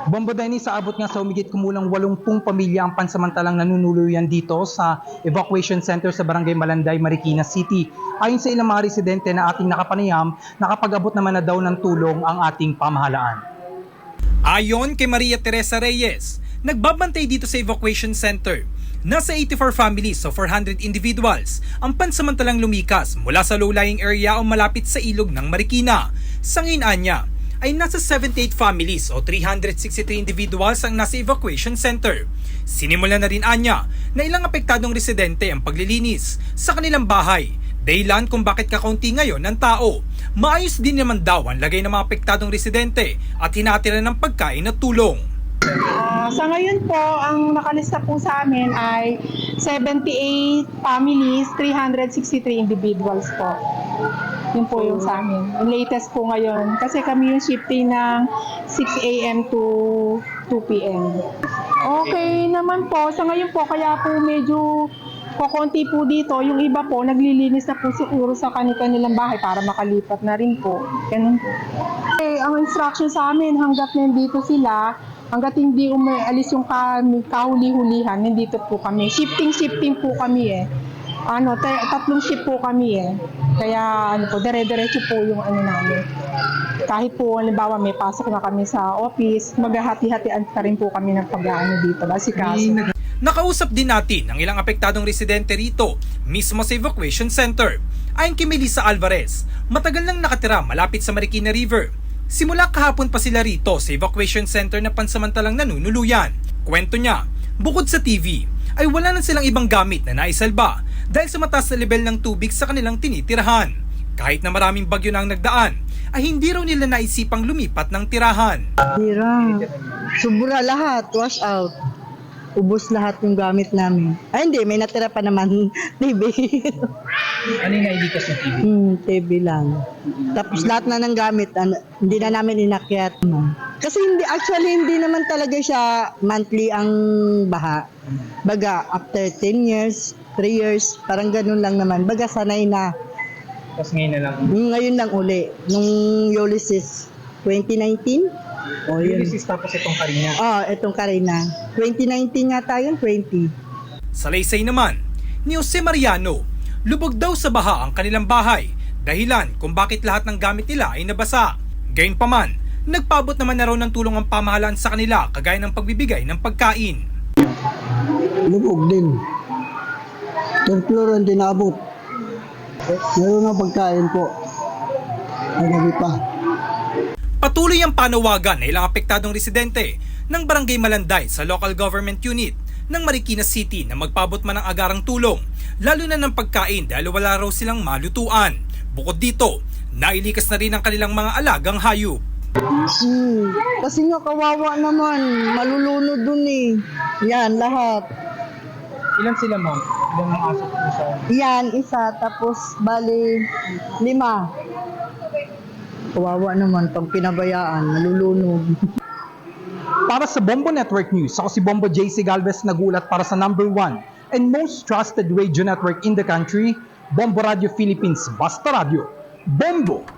Bombo Dennis, sa abot nga sa humigit kumulang 80 pamilya ang pansamantalang nanunuluyan dito sa evacuation center sa Barangay Malanday, Marikina City. Ayon sa ilang mga residente na ating nakapanayam, nakapag-abot naman na daw ng tulong ang ating pamahalaan. Ayon kay Maria Teresa Reyes, nagbabantay dito sa evacuation center. Nasa 84 families o 400 individuals ang pansamantalang lumikas mula sa low-lying area o malapit sa ilog ng Marikina. Sa ngayon niya, ay nasa 78 families o 363 individuals ang nasa evacuation center. Sinimula na rin anya na ilang apektadong residente ang paglilinis sa kanilang bahay. Dahilan kung bakit kakaunti ngayon ng tao. Maayos din naman daw ang lagay ng mga apektadong residente at hinatira ng pagkain at tulong. Sa ngayon po, ang nakalista po sa amin ay 78 families, 363 individuals po. Yun po yung sa amin. Yung latest po ngayon. Kasi kami yung shifting ng 6 a.m. to 2 p.m. Okay naman po. Sa ngayon po, kaya po medyo kukunti po dito. Yung iba po, naglilinis na po siguro sa kanilang bahay para makalipat na rin po. Ganun po. Ang instruction sa amin, hanggat nandito sila, hanggat hindi umalis yung kahuli-hulihan, nandito po kami. Shifting po kami eh. Tatlong shift po kami eh. Kaya dire-diretso po yung namin. Kahit po, halimbawa may pasok na kami sa office, maghahati-hatian pa rin po kami ng pag-aano dito. Basikaso. Nakausap din natin ang ilang apektadong residente rito, mismo sa evacuation center. Ayon kay Melissa Alvarez, matagal nang nakatira malapit sa Marikina River. Simula kahapon pa sila rito sa evacuation center na pansamantalang nanunuluyan. Kwento niya, bukod sa TV, ay wala na silang ibang gamit na naisalba dahil sa mataas na level ng tubig sa kanilang tinitirahan. Kahit na maraming bagyo na ang nagdaan, ay hindi raw nila naisipang lumipat ng tirahan. Hirang. Sobra lahat, wash out. Ubos lahat yung gamit namin. Ay hindi, may natira pa naman TV. Ano yung nailikas ng TV? TV lang. Tapos lahat na ng gamit, hindi na namin inakyat. Kasi hindi naman talaga siya monthly ang baha. Baga, after 10 years, 3 years, parang ganun lang naman. Baga, sanay na. Tapos ngayon na lang. Ngayon lang uli. Nung Ulysses 2019. Oh, yun. Ulysses tapos itong Karina. Itong Karina. 2019 nga tayo, 20. Sa Laysay naman, ni Jose Mariano, lubog daw sa baha ang kanilang bahay, dahilan kung bakit lahat ng gamit nila ay nabasa. Gayunpaman, nagpaabot naman na raw ng tulong ang pamahalaan sa kanila kagaya ng pagbibigay ng pagkain. Lubog din. Third floor ang tinabot. Meron ng pagkain po. Nagabi pa. Patuloy ang panawagan ng ilang apektadong residente ng Barangay Malanday sa local government unit ng Marikina City na magpaabot man ng agarang tulong, lalo na ng pagkain dahil wala raw silang malutuan. Bukod dito, nailikas na rin ang kanilang mga alagang hayop. Kasi nga kawawa naman, malulunod dun eh. Yan, lahat. Ilan sila, ma'am? Ilan ang aso po sa... Yan, isa, tapos bali 5. Kawawa naman, pag pinabayaan, malulunod. Para sa Bombo Network News, ako si Bombo JC Galvez, nagulat para sa number 1 and most trusted radio network in the country, Bombo Radio Philippines. Basta Radio, Bombo!